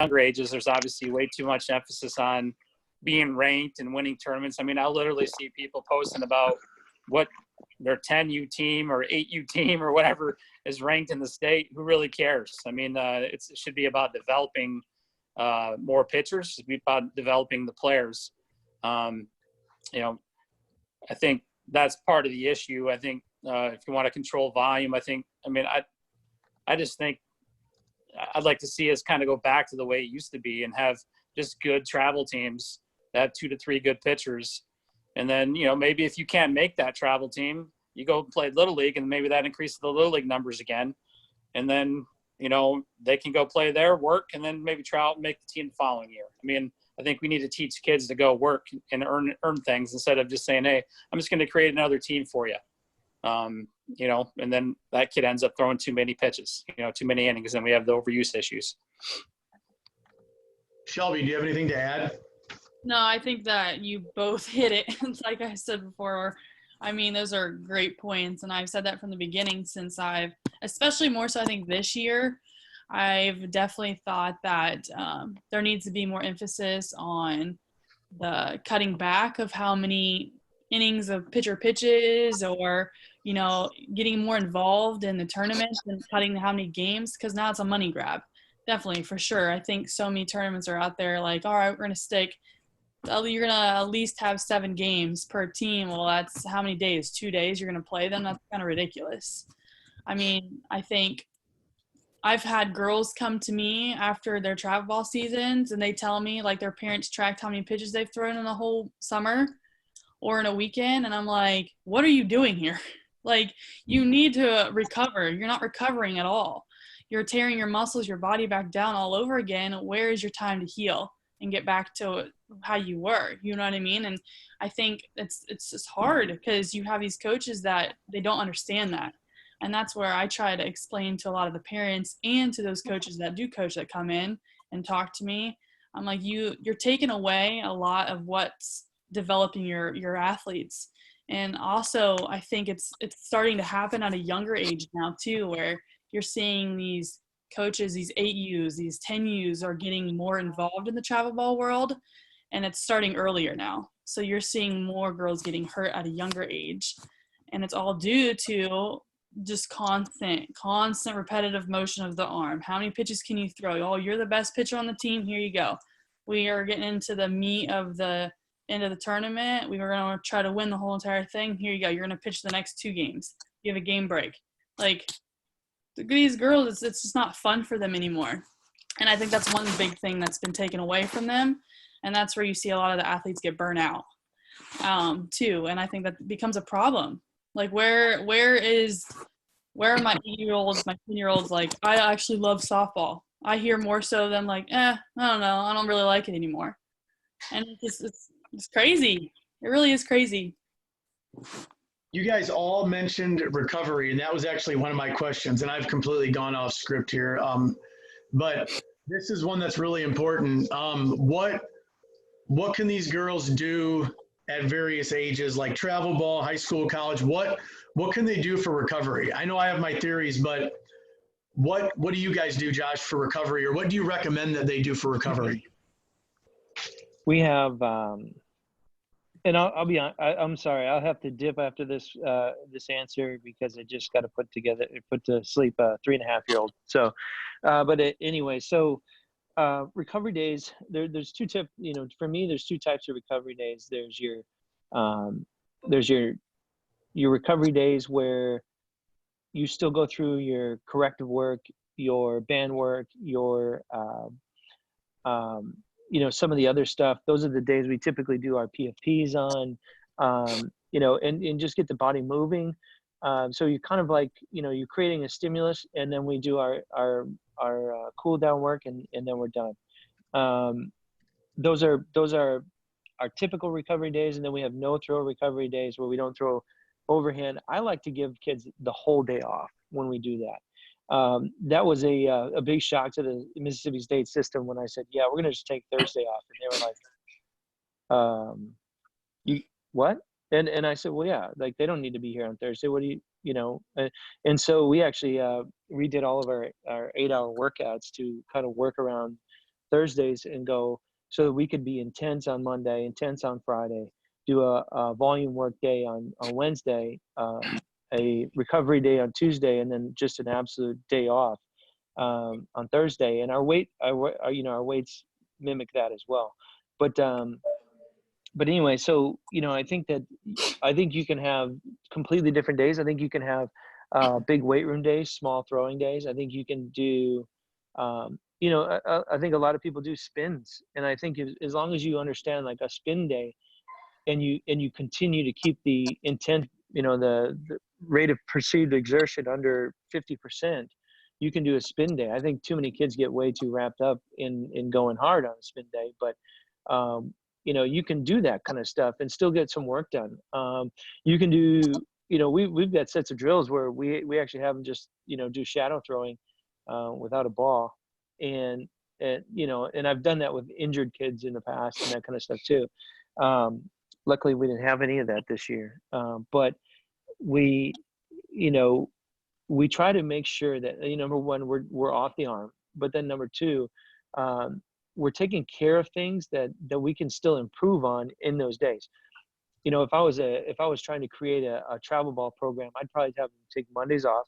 younger ages, there's obviously way too much emphasis on being ranked and winning tournaments. I mean, I literally see people posting about what their 10U team or 8U team or whatever is ranked in the state. Who really cares? I mean, it should be about developing more pitchers. It should be about developing the players. You know, I think that's part of the issue. I think if you want to control volume, I just think I'd like to see us kind of go back to the way it used to be and have just good travel teams that have 2 to 3 good pitchers. And then, you know, maybe if you can't make that travel team, you go play Little League, and maybe that increases the Little League numbers again. And then, you know, they can go play their work and then maybe try out and make the team the following year. I mean, I think we need to teach kids to go work and earn things instead of just saying, hey, I'm just going to create another team for you. You know, and then that kid ends up throwing too many pitches, you know, too many innings, and we have the overuse issues. Shelby, do you have anything to add? No, I think that you both hit it. Like I said before, I mean, those are great points. And I've said that from the beginning since especially more so I think this year, I've definitely thought that there needs to be more emphasis on the cutting back of how many innings of pitcher pitches, or, you know, getting more involved in the tournaments and cutting how many games, because now it's a money grab. Definitely, for sure. I think so many tournaments are out there like, all right, we're going to stick – you're going to at least have 7 games per team. Well, that's how many days? 2 days you're going to play them? That's kind of ridiculous. I mean, I think I've had girls come to me after their travel ball seasons, and they tell me, like, their parents tracked how many pitches they've thrown in a whole summer or in a weekend, and I'm like, what are you doing here? Like, you need to recover. You're not recovering at all. You're tearing your muscles, your body back down all over again. Where is your time to heal and get back to how you were? You know what I mean? And I think it's just hard because you have these coaches that they don't understand that. And that's where I try to explain to a lot of the parents and to those coaches that do coach that come in and talk to me. I'm like, you're taking away a lot of what's developing your athletes. And also I think it's starting to happen at a younger age now too, where you're seeing these coaches, these 8Us, these 10Us are getting more involved in the travel ball world, and it's starting earlier now. So you're seeing more girls getting hurt at a younger age, and it's all due to just constant repetitive motion of the arm. How many pitches can you throw? Oh, you're the best pitcher on the team. Here you go. We are getting into the meat of the end of the tournament. We were going to try to win the whole entire thing. Here you go. You're going to pitch the next 2 games. You have a game break. Like, these girls, it's just not fun for them anymore. And I think that's one big thing that's been taken away from them. And that's where you see a lot of the athletes get burnt out too. And I think that becomes a problem. Like, where are my 8-year-olds, my 10-year-olds? Like, I actually love softball. I hear more so than like, I don't know. I don't really like it anymore. And it's crazy. It really is crazy. You guys all mentioned recovery, and that was actually one of my questions, and I've completely gone off script here. But this is one that's really important. What can these girls do at various ages, like travel ball, high school, college? What can they do for recovery? I know I have my theories, but what do you guys do, Josh, for recovery, or what do you recommend that they do for recovery? We have and I'll be honest, I'm sorry, I'll have to dip after this answer because I just got to put to sleep a 3.5-year-old. So, anyway, so recovery days. There's two types. You know, for me, there's 2 types of recovery days. There's your recovery days where you still go through your corrective work, your band work, your you know, some of the other stuff. Those are the days we typically do our PFPs on, you know, and just get the body moving. So you kind of like, you know, you're creating a stimulus, and then we do our cool down work, and then we're done. Those are our typical recovery days. And then we have no throw recovery days where we don't throw overhand. I like to give kids the whole day off when we do that. That was a big shock to the Mississippi State system when I said, yeah, we're going to just take Thursday off. And they were like, you what? And I said, well, yeah, like they don't need to be here on Thursday. What do you know? And so we actually redid all of our 8-hour workouts to kind of work around Thursdays and go, so that we could be intense on Monday, intense on Friday, do a volume work day on Wednesday, a recovery day on Tuesday, and then just an absolute day off on Thursday. And our weights mimic that as well. But anyway, so I think you can have completely different days. I think you can have big weight room days, small throwing days. I think you can do, I think a lot of people do spins, and I think as long as you understand like a spin day, and you continue to keep the intent, the rate of perceived exertion under 50%, you can do a spin day. I think too many kids get way too wrapped up in going hard on a spin day, but you can do that kind of stuff and still get some work done. You can do, we've got sets of drills where we actually have them just, do shadow throwing without a ball. And I've done that with injured kids in the past and that kind of stuff too. Luckily we didn't have any of that this year. But we try to make sure that, number one, we're off the arm, but then number two, we're taking care of things that we can still improve on in those days. If I was trying to create a travel ball program, I'd probably have them take Mondays off,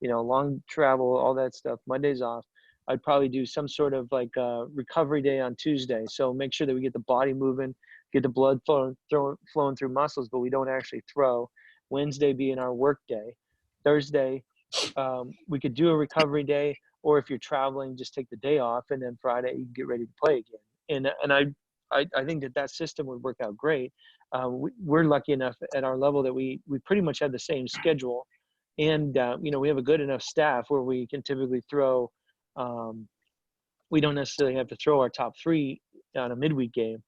long travel, all that stuff, Mondays off. I'd probably do some sort of like recovery day on Tuesday. So make sure that we get the body moving, get the blood flowing through muscles, but we don't actually throw. Wednesday being our work day. Thursday, we could do a recovery day, or if you're traveling, just take the day off, and then Friday you can get ready to play again. And I think that system would work out great. We're lucky enough at our level that we pretty much have the same schedule, and we have a good enough staff where we can typically throw. We don't necessarily have to throw our top three on a midweek game.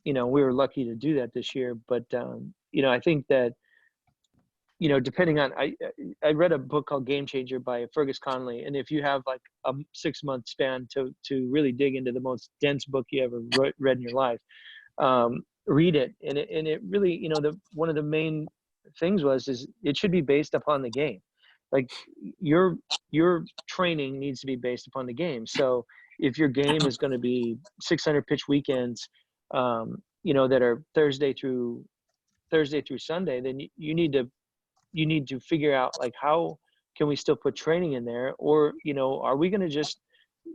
We were lucky to do that this year, but I think that, depending on, I read a book called Game Changer by Fergus Connolly. And if you have like a 6-month span to really dig into the most dense book you ever read in your life, read it. And it really, one of the main things is it should be based upon the game. Like your training needs to be based upon the game. So if your game is going to be 600 pitch weekends, that are Thursday through Sunday, then you need to figure out like, how can we still put training in there? Or, are we going to just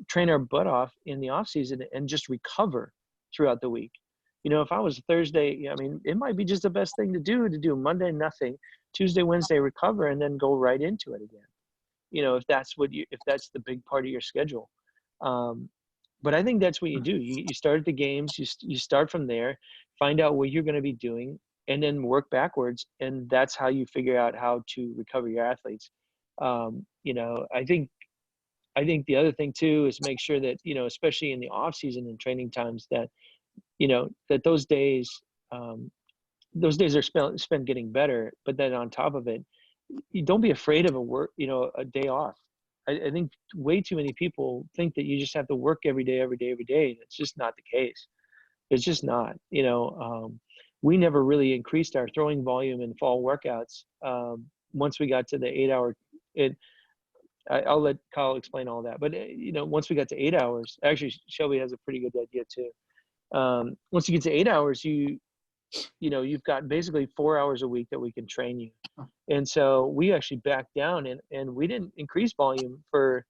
train our butt off in the off season and just recover throughout the week? If I was Thursday, it might be just the best thing to do Monday, nothing, Tuesday, Wednesday, recover, and then go right into it again. If that's the big part of your schedule. But I think that's what you do. You start at the games, you start from there, find out what you're going to be doing, and then work backwards. And that's how you figure out how to recover your athletes. I think the other thing too is make sure that, especially in the off season and training times, that, that those days are spent getting better. But then on top of it, you don't be afraid of a day off. I think way too many people think that you just have to work every day. It's just not the case. It's just not. We never really increased our throwing volume in fall workouts. Once we got to the 8 hour, I'll let Kyle explain all that. But once we got to 8 hours, actually Shelby has a pretty good idea too. Once you get to 8 hours, you've got basically 4 hours a week that we can train you. And so we actually backed down and we didn't increase volume for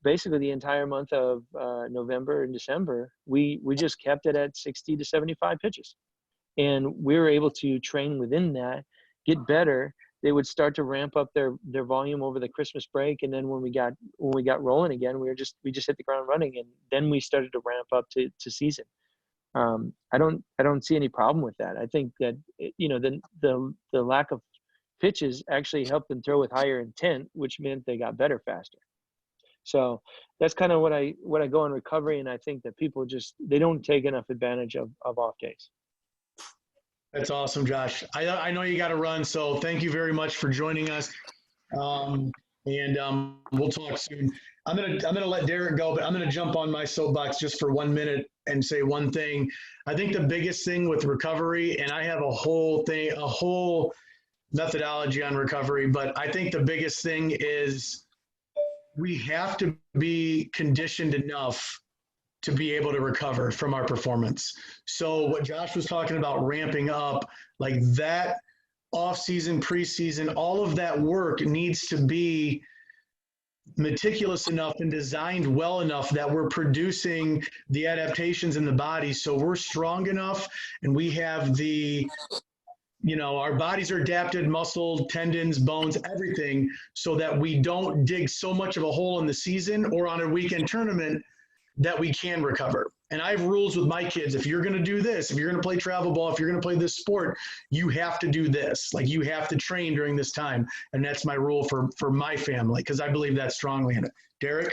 basically the entire month of November and December. We just kept it at 60 to 75 pitches. And we were able to train within that, get better. They would start to ramp up their volume over the Christmas break. And then when we got rolling again, we just hit the ground running, and then we started to ramp up to season. I don't see any problem with that. I think that, the lack of pitches actually helped them throw with higher intent, which meant they got better faster. So that's kind of what I go in recovery. And I think that people they don't take enough advantage of off days. That's awesome, Josh. I know you got to run, so thank you very much for joining us. And we'll talk soon. I'm gonna let Darrick go, but I'm gonna jump on my soapbox just for 1 minute and say one thing. I think the biggest thing with recovery, and I have a whole methodology on recovery, but I think the biggest thing is we have to be conditioned enough to be able to recover from our performance. So what Josh was talking about, ramping up, like that off-season, preseason, all of that work needs to be meticulous enough and designed well enough that we're producing the adaptations in the body so we're strong enough and we have the, our bodies are adapted, muscle, tendons, bones, everything, so that we don't dig so much of a hole in the season or on a weekend tournament that we can recover. And I have rules with my kids. If you're going to do this, if you're going to play travel ball, if you're going to play this sport, you have to do this. Like, you have to train during this time. And that's my rule for my family, because I believe that strongly in it. Darrick?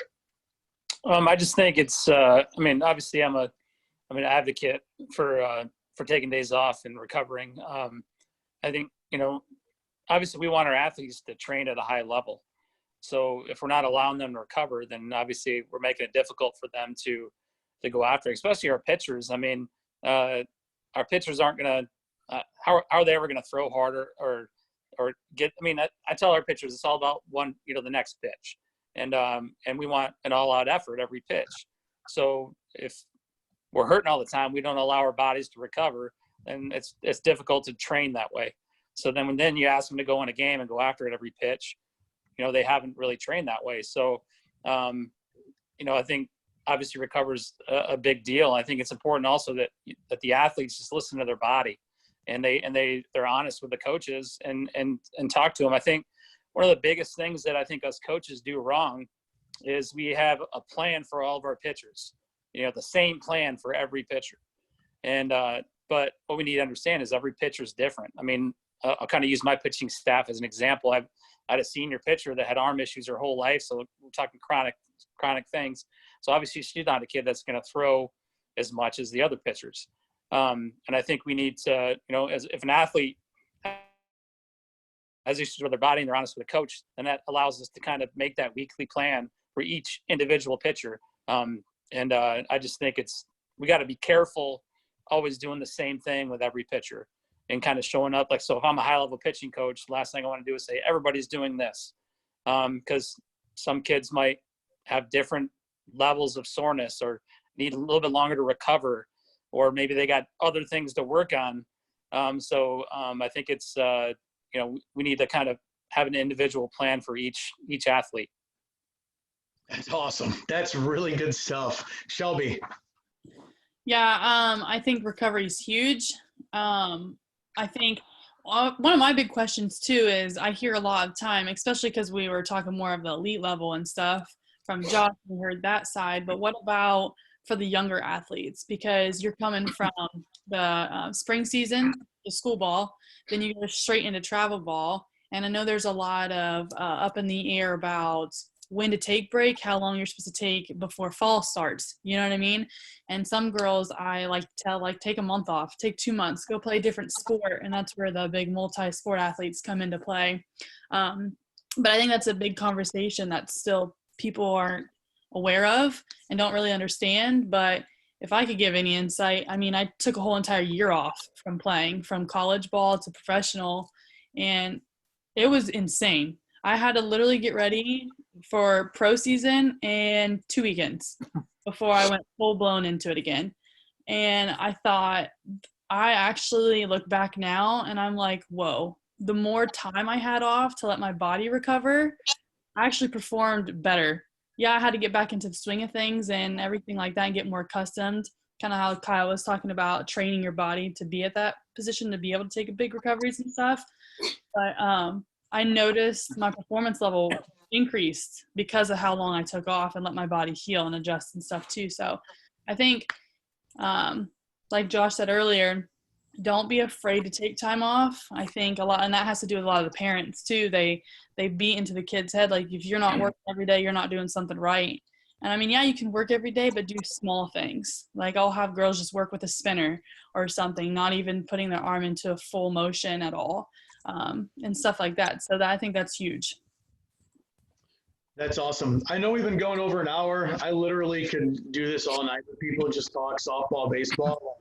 I just think it's, obviously I'm an advocate for taking days off and recovering. I think, obviously we want our athletes to train at a high level. So if we're not allowing them to recover, then obviously we're making it difficult for them to go after, especially our pitchers. Our pitchers aren't going to, how are they ever going to throw harder or get, I tell our pitchers, it's all about the next pitch. And we want an all out effort every pitch. So if we're hurting all the time, we don't allow our bodies to recover, and it's difficult to train that way. So then you ask them to go in a game and go after it every pitch, they haven't really trained that way. So, I think obviously recover's a big deal. I think it's important also that the athletes just listen to their body, and they're honest with the coaches and talk to them. I think one of the biggest things that I think us coaches do wrong is we have a plan for all of our pitchers, the same plan for every pitcher. And, but what we need to understand is every pitcher is different. I'll kind of use my pitching staff as an example. I had a senior pitcher that had arm issues her whole life. So we're talking chronic things. So obviously she's not a kid that's going to throw as much as the other pitchers. And I think we need to, if an athlete has issues with their body and they're honest with the coach, then that allows us to kind of make that weekly plan for each individual pitcher. I just think we got to be careful always doing the same thing with every pitcher and kind of showing up. Like, so if I'm a high level pitching coach, the last thing I want to do is say, everybody's doing this. Because some kids might have different levels of soreness or need a little bit longer to recover, or maybe they got other things to work on. I think it's, we need to kind of have an individual plan for each athlete. That's awesome. That's really good stuff. Shelby? Yeah, I think recovery is huge. I think one of my big questions too is I hear a lot of time, especially because we were talking more of the elite level and stuff from Josh, we heard that side, but what about for the younger athletes? Because you're coming from the spring season, the school ball, then you go straight into travel ball. And I know there's a lot of up in the air about when to take break, how long you're supposed to take before fall starts. You know what I mean? And some girls I like to tell, take a month off, take 2 months, go play a different sport. And that's where the big multi-sport athletes come into play. But I think that's a big conversation that still people aren't aware of and don't really understand. But if I could give any insight, I took a whole entire year off from playing, from college ball to professional, and it was insane. I had to literally get ready for pro season and 2 weekends before I went full blown into it again. And I thought, I actually look back now and I'm like, whoa, the more time I had off to let my body recover, I actually performed better. Yeah, I had to get back into the swing of things and everything like that and get more accustomed, kind of how Kyle was talking about training your body to be at that position to be able to take big recoveries and stuff. But I noticed my performance level increased because of how long I took off and let my body heal and adjust and stuff too. So I think, like Josh said earlier, don't be afraid to take time off. I think a lot, and that has to do with a lot of the parents too. They beat into the kid's head, like, if you're not working every day, you're not doing something right. And yeah, you can work every day, but do small things. Like, I'll have girls just work with a spinner or something, not even putting their arm into full motion at all, and stuff like that. So I think that's huge. That's awesome. I know we've been going over an hour. I literally could do this all night with people, just talk softball, baseball.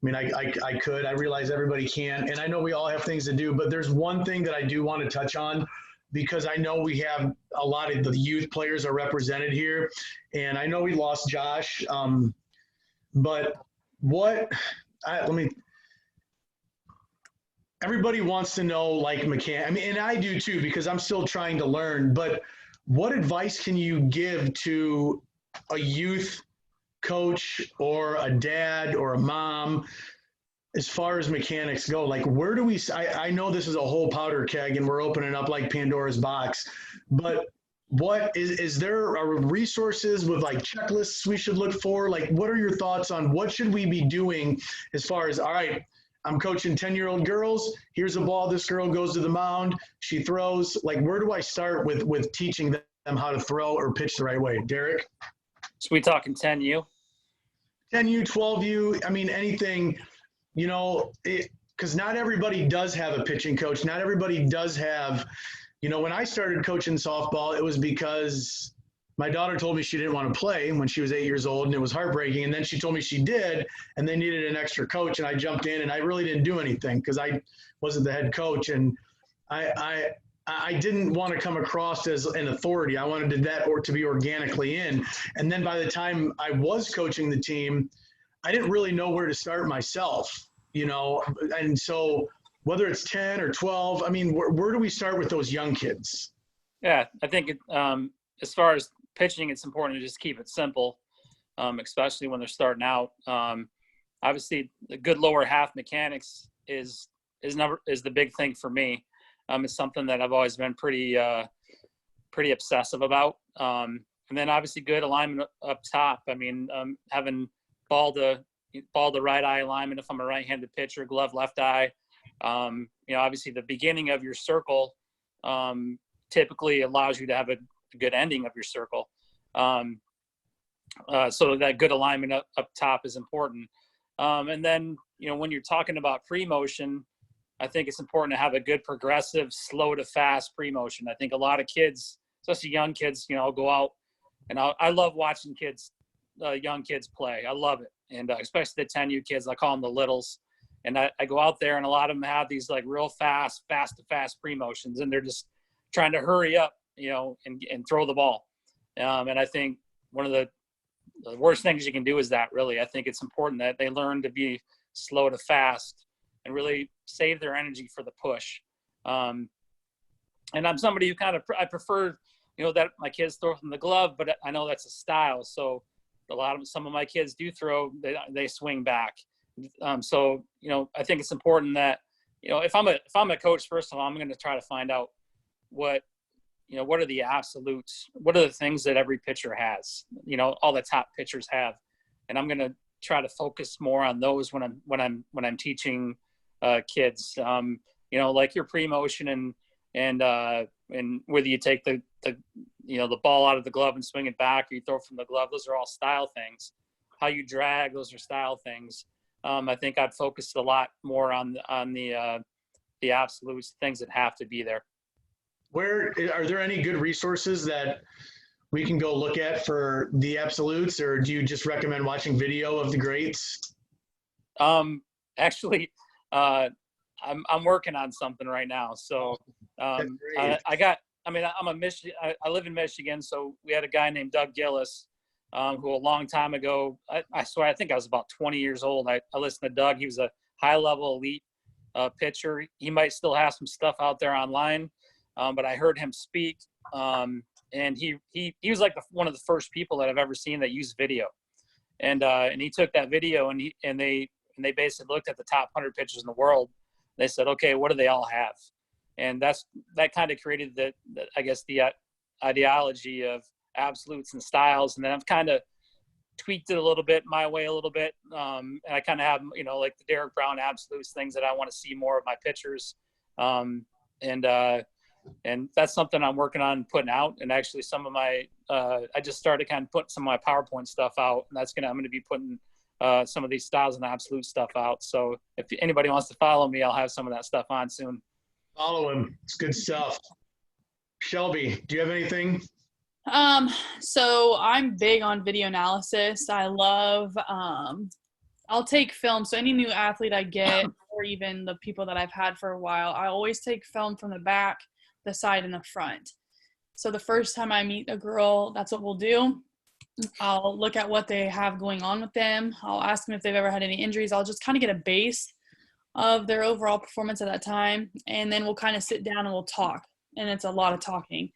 I could. I realize everybody can. And I know we all have things to do, but there's one thing that I do want to touch on. because I know we have a lot of the youth players are represented here, and I know we lost Josh. But everybody wants to know, like, I mean, and I do too, because I'm still trying to learn, but what advice can you give to a youth coach or a dad or a mom as far as mechanics go? Like, where do I know this is a whole powder keg and we're opening up like Pandora's box, but what is there resources with like checklists we should look for? Like, what are your thoughts on what should we be doing as far as, all right, I'm coaching 10-year-old girls. Here's a ball. This girl goes to the mound. She throws. Like, where do I start with teaching them how to throw or pitch the right way? Darrick? So we talking 10U? 10U, 12U. I mean, anything, because not everybody does have a pitching coach. Not everybody does have, when I started coaching softball, it was because my daughter told me she didn't want to play when she was 8 years old, and it was heartbreaking. And then she told me she did, and they needed an extra coach, and I jumped in, and I really didn't do anything because I wasn't the head coach, and I didn't want to come across as an authority. I wanted that to be organically in. And then by the time I was coaching the team, I didn't really know where to start myself, And so whether it's 10 or 12, I mean, where do we start with those young kids? Yeah, I think as far as pitching, it's important to just keep it simple, especially when they're starting out. Obviously, the good lower half mechanics is the big thing for me. It's something that I've always been pretty obsessive about. And then obviously good alignment up top. I mean, having ball to right eye alignment if I'm a right-handed pitcher, glove left eye. Obviously the beginning of your circle typically allows you to have a good ending of your circle. So that good alignment up top is important. And then, when you're talking about pre-motion, I think it's important to have a good progressive, slow to fast pre-motion. I think a lot of kids, especially young kids, go out, and I love watching young kids play. I love it. And especially the 10U kids, I call them the littles. And I go out there, and a lot of them have these like real fast to fast pre-motions, and they're just trying to hurry up, and throw the ball. And I think one of the worst things you can do is that, really. I think it's important that they learn to be slow to fast and really save their energy for the push. And I'm somebody who I prefer, that my kids throw from the glove, but I know that's a style. So some of my kids do throw, they swing back. So, I think it's important that, if I'm a coach, first of all, I'm going to try to find out what are the absolutes, what are the things that every pitcher has, all the top pitchers have. And I'm going to try to focus more on those when I'm teaching kids, like your pre-motion and whether you take the ball out of the glove and swing it back, or you throw from the glove, those are all style things. How you drag, those are style things. I think I'd focus a lot more on the absolutes, things that have to be there. Where are there any good resources that we can go look at for the absolutes, or do you just recommend watching video of the greats? Actually, I'm working on something right now. So I'm I live in Michigan, so we had a guy named Doug Gillis, who a long time ago, I swear, I think I was about 20 years old. I listened to Doug. He was a high-level elite pitcher. He might still have some stuff out there online, but I heard him speak, and he was like one of the first people that I've ever seen that used video. And he took that video, and they basically looked at the top 100 pitchers in the world. They said, okay, what do they all have? And that kind of created the ideology of absolutes and styles. And then I've kind of tweaked it a little bit my way a little bit. And I kind of have, like the Darrick Brown absolutes, things that I want to see more of my pitchers. And that's something I'm working on putting out. And actually some of my, I just started kind of putting some of my PowerPoint stuff out, and I'm going to be putting some of these styles and absolute stuff out. So if anybody wants to follow me, I'll have some of that stuff on soon. Follow him. It's good stuff. Shelby, do you have anything? So I'm big on video analysis. I love, I'll take film. So any new athlete I get, or even the people that I've had for a while, I always take film from the back, the side and the front. So the first time I meet a girl, that's what we'll do. I'll look at what they have going on with them. I'll ask them if they've ever had any injuries. I'll just kind of get a base of their overall performance at that time. And then we'll kind of sit down and we'll talk. And it's a lot of talking.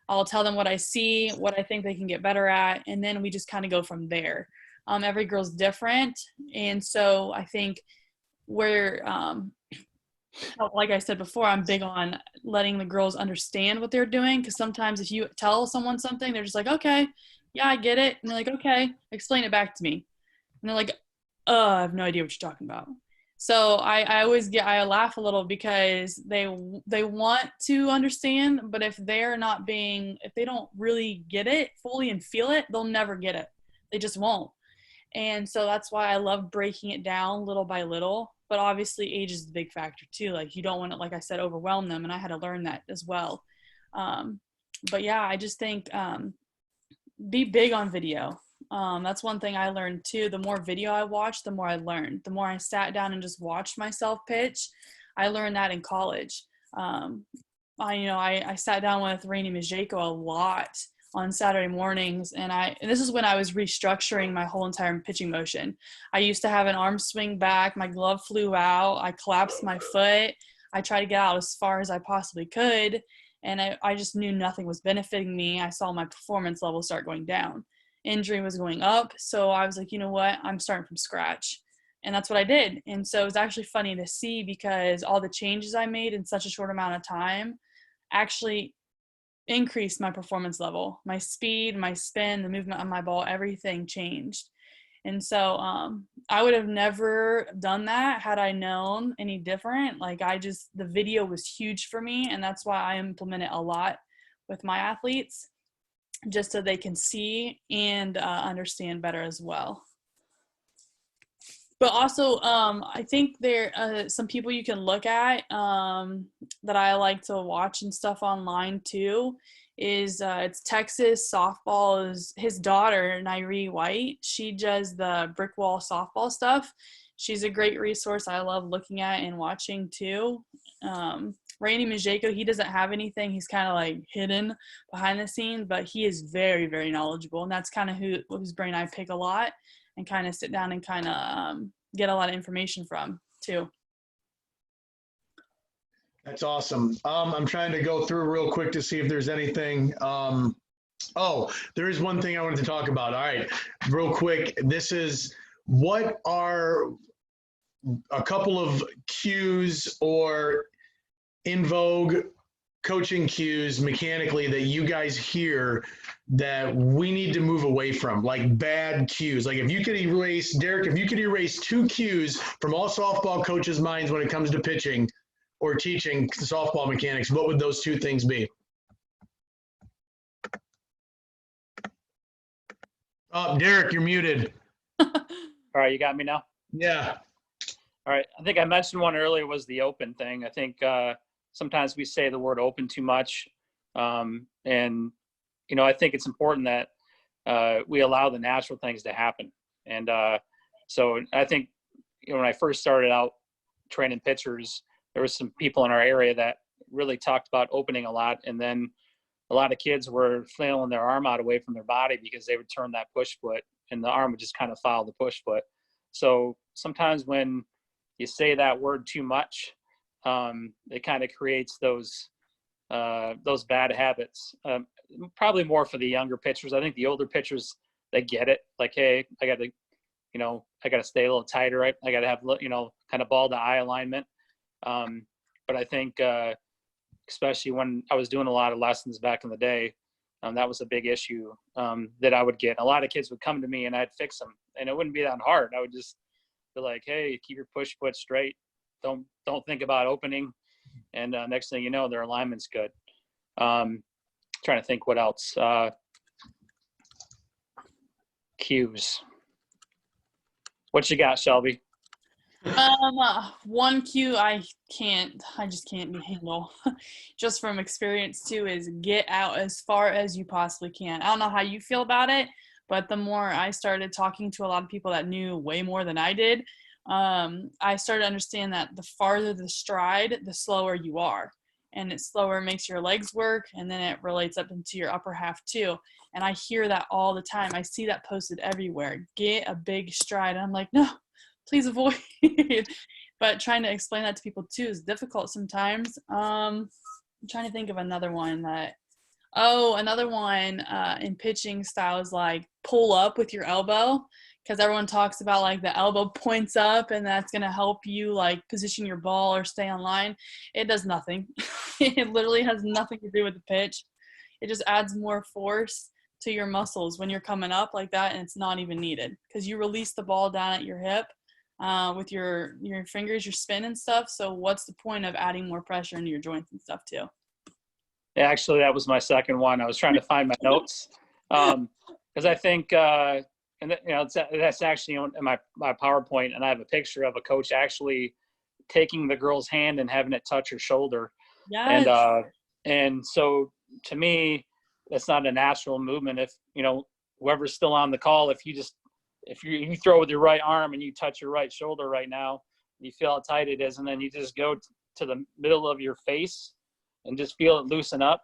I'll tell them what I see, what I think they can get better at. And then we just kind of go from there. Every girl's different. And so I think where, like I said before, I'm big on letting the girls understand what they're doing. Because sometimes if you tell someone something, they're just like, okay, yeah, I get it. And they're like, okay, explain it back to me. And they're like, I have no idea what you're talking about. So I laugh a little because they want to understand, but if they don't really get it fully and feel it, they'll never get it. They just won't. And so that's why I love breaking it down little by little. But obviously age is the big factor too. Like you don't want to, like I said, overwhelm them. And I had to learn that as well. But yeah, I just think be big on video. That's one thing I learned too. The more video I watched, the more I learned. The more I sat down and just watched myself pitch, I learned that in college. I sat down with Rainey Mijeko a lot on Saturday mornings, and this is when I was restructuring my whole entire pitching motion. I used to have an arm swing back, my glove flew out, I collapsed my foot, I tried to get out as far as I possibly could, and I just knew nothing was benefiting me. I saw my performance level start going down. Injury was going up, so I was like, you know what, I'm starting from scratch. And that's what I did. And so it was actually funny to see because all the changes I made in such a short amount of time actually increased my performance level. My speed, my spin, the movement on my ball, everything changed. And so I would have never done that had I known any different. The video was huge for me, and that's why I implement it a lot with my athletes, just so they can see and understand better as well. But also, I think there are some people you can look at that I like to watch and stuff online too. It's Texas softball. His daughter, Nairi White, she does the brick wall softball stuff. She's a great resource I love looking at and watching too. Rainey Mijeko, he doesn't have anything. He's kind of like hidden behind the scenes, but he is very, very knowledgeable. And that's kind of whose brain I pick a lot and kind of sit down and kind of get a lot of information from too. That's awesome. I'm trying to go through real quick to see if there's anything. There is one thing I wanted to talk about. All right, real quick. What are a couple of cues or in vogue coaching cues mechanically that you guys hear that we need to move away from, like bad cues? Like if you could erase, Darrick, if you could erase 2 cues from all softball coaches' minds when it comes to pitching or teaching softball mechanics, what would those 2 things be? Oh, Darrick, you're muted. All right, you got me now? Yeah. All right. I think I mentioned one earlier was the open thing. I think sometimes we say the word open too much. And, I think it's important that we allow the natural things to happen. And so I think, when I first started out training pitchers, there was some people in our area that really talked about opening a lot. And then a lot of kids were flailing their arm out away from their body because they would turn that push foot and the arm would just kind of follow the push foot. So sometimes when you say that word too much, it kind of creates those bad habits. Probably more for the younger pitchers. I think the older pitchers, they get it. Like, hey, I got to stay a little tighter. I got to have, kind of ball to eye alignment. But I think, especially when I was doing a lot of lessons back in the day, that was a big issue that I would get. A lot of kids would come to me and I'd fix them, and it wouldn't be that hard. I would just be like, hey, keep your push foot straight. Don't think about opening. And next thing you know, their alignment's good. Trying to think what else. Cues. What you got, Shelby? One cue I just can't handle, just from experience too, is get out as far as you possibly can. I don't know how you feel about it, but the more I started talking to a lot of people that knew way more than I did, I started to understand that the farther the stride, the slower you are. and it's slower, makes your legs work, and then it relates up into your upper half too. And I hear that all the time. I see that posted everywhere. Get a big stride. And I'm like, no, please avoid. But trying to explain that to people too is difficult sometimes. I'm trying to think of another one in pitching style is like pull up with your elbow, because everyone talks about like the elbow points up and that's going to help you like position your ball or stay on line. It does nothing. It literally has nothing to do with the pitch. It just adds more force to your muscles when you're coming up like that, and it's not even needed because you release the ball down at your hip with your fingers, your spin and stuff. So what's the point of adding more pressure into your joints and stuff too? Yeah, actually, that was my second one. I was trying to find my notes because I think that's actually in my PowerPoint, and I have a picture of a coach actually taking the girl's hand and having it touch her shoulder. Yes. And so to me, that's not a natural movement. If whoever's still on the call, if you throw with your right arm and you touch your right shoulder right now, you feel how tight it is, and then you just go to the middle of your face and just feel it loosen up.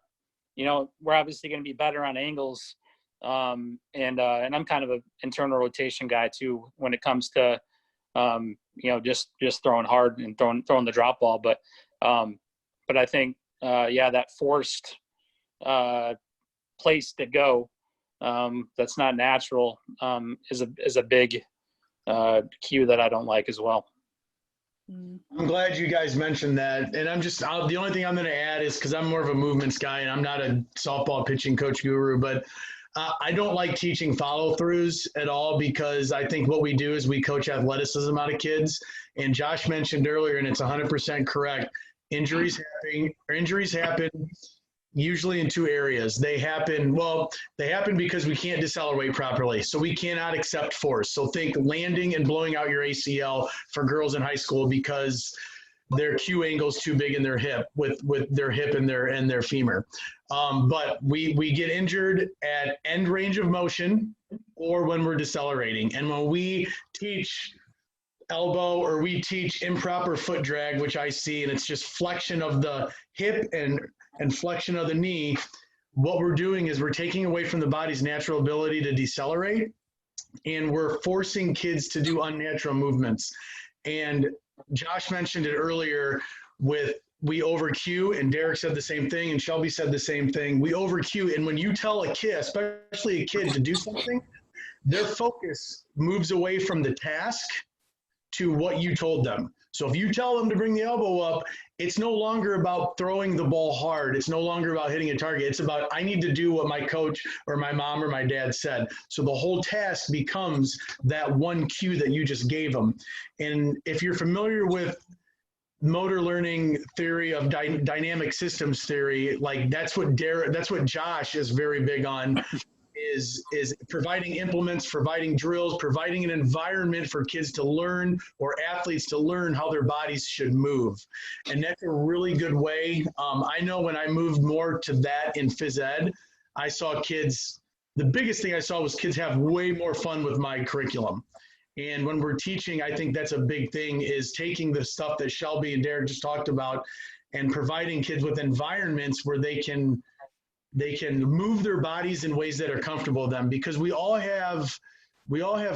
We're obviously going to be better on angles. And I'm kind of an internal rotation guy too when it comes to just throwing hard and throwing the drop ball. But I think that forced place to go that's not natural is a big cue that I don't like as well. I'm glad you guys mentioned that. And the only thing I'm going to add is, because I'm more of a movements guy and I'm not a softball pitching coach guru, but I don't like teaching follow-throughs at all, because I think what we do is we coach athleticism out of kids. And Josh mentioned earlier, and it's 100% correct, injuries happen usually in two areas. They happen because we can't decelerate properly. So we cannot accept force. So think landing and blowing out your ACL for girls in high school because their Q angle is too big in their hip with their hip and their femur. But we get injured at end range of motion or when we're decelerating. And when we teach elbow or we teach improper foot drag, which I see, and it's just flexion of the hip and flexion of the knee, what we're doing is we're taking away from the body's natural ability to decelerate, and we're forcing kids to do unnatural movements. And Josh mentioned it earlier with we over cue, and Darrick said the same thing, and Shelby said the same thing. We over cue, and when you tell a kid, especially a kid, to do something, their focus moves away from the task to what you told them. So if you tell them to bring the elbow up, it's no longer about throwing the ball hard. It's no longer about hitting a target. It's about, I need to do what my coach or my mom or my dad said. So the whole task becomes that one cue that you just gave them. And if you're familiar with motor learning theory of dynamic systems theory, like that's what Josh is very big on. Is providing implements, providing drills, providing an environment for kids to learn or athletes to learn how their bodies should move. And that's a really good way. I know when I moved more to that in phys ed, I saw kids, the biggest thing I saw was kids have way more fun with my curriculum. And when we're teaching, I think that's a big thing, is taking the stuff that Shelby and Darrick just talked about and providing kids with environments where they can move their bodies in ways that are comfortable with them, because we all have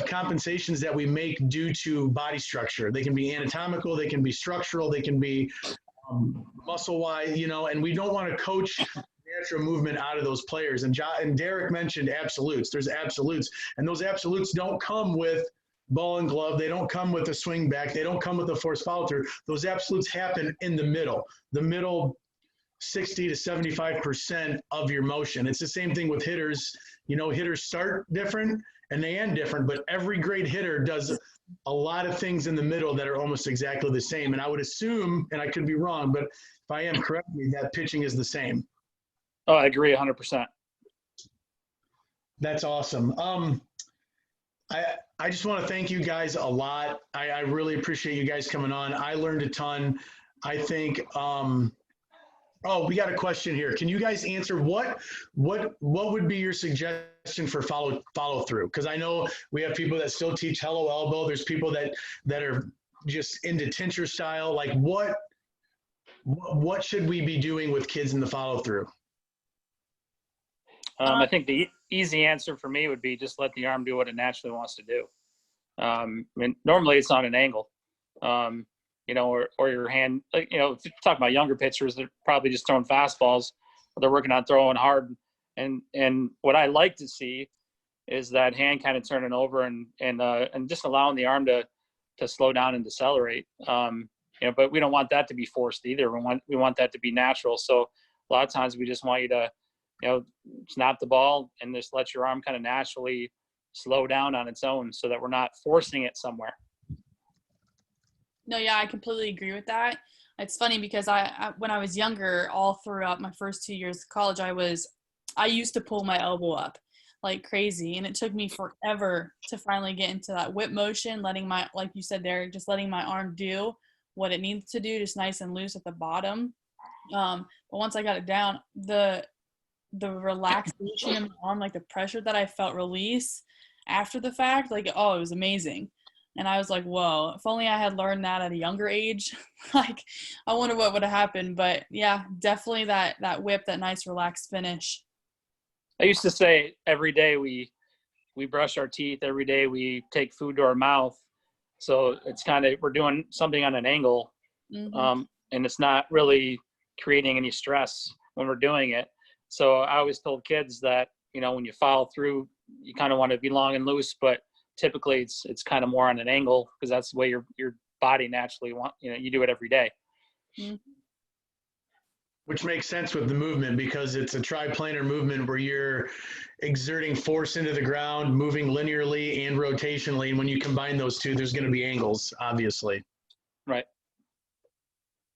compensations that we make due to body structure. They can be anatomical, they can be structural, they can be muscle-wise, and we don't want to coach natural movement out of those players. And Darrick mentioned absolutes. There's absolutes, and those absolutes don't come with ball and glove. They don't come with a swing back. They don't come with a forced follow through. Those absolutes happen in the middle 60 to 75% of your motion. It's the same thing with hitters. Hitters start different and they end different, but every great hitter does a lot of things in the middle that are almost exactly the same. And I would assume, and I could be wrong, but if I am correct, that pitching is the same. Oh, I agree 100%. That's awesome. I just want to thank you guys a lot. I really appreciate you guys coming on. I learned a ton. I think, oh, we got a question here. Can you guys answer what would be your suggestion for follow through? Because I know we have people that still teach hello elbow. There's people that are just into tincture style. Like what What should we be doing with kids in the follow through? I think the easy answer for me would be just let the arm do what it naturally wants to do. I mean, normally it's on an angle, you know, or your hand, you know, if you talk about younger pitchers, they're probably just throwing fastballs, but they're working on throwing hard. And what I like to see is that hand kind of turning over and just allowing the arm to slow down and decelerate. You know, but we don't want that to be forced either. We want that to be natural. So a lot of times we just want you to, you know, snap the ball and just let your arm kind of naturally slow down on its own so that we're not forcing it somewhere. No, yeah, I completely agree with that. It's funny because I when I was younger, all throughout my first 2 years of college, I used to pull my elbow up like crazy, and it took me forever to finally get into that whip motion, letting my, like you said, Darrick, just letting my arm do what it needs to do, just nice and loose at the bottom. But once I got it down, the relaxation in my arm, like the pressure that I felt release after the fact, like, oh, it was amazing. And I was like, whoa, if only I had learned that at a younger age. Like, I wonder what would have happened. But yeah, definitely that whip, that nice relaxed finish. I used to say every day we brush our teeth, every day we take food to our mouth. So it's kind of, we're doing something on an angle, and it's not really creating any stress when we're doing it. So I always told kids that, you know, when you follow through, you kind of want to be long and loose, but typically it's kind of more on an angle because that's the way your body naturally you know, you do it every day. Which makes sense with the movement because it's a triplanar movement where you're exerting force into the ground, moving linearly and rotationally. And when you combine those two, there's going to be angles, obviously. Right.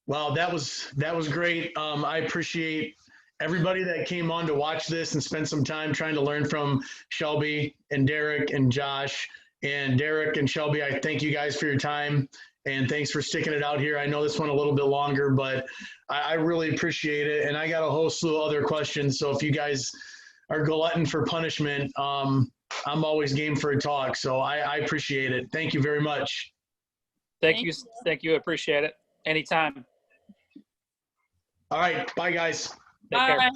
Wow, that was great. I appreciate everybody that came on to watch this and spend some time trying to learn from Shelby and Darrick and Josh. And Darrick and Shelby, I thank you guys for your time. And thanks for sticking it out here. I know this went a little bit longer, but I really appreciate it. And I got a whole slew of other questions. So if you guys are glutton for punishment, I'm always game for a talk. So I appreciate it. Thank you very much. Thank you. Thank you. Appreciate it. Anytime. All right. Bye, guys. Take care. Bye.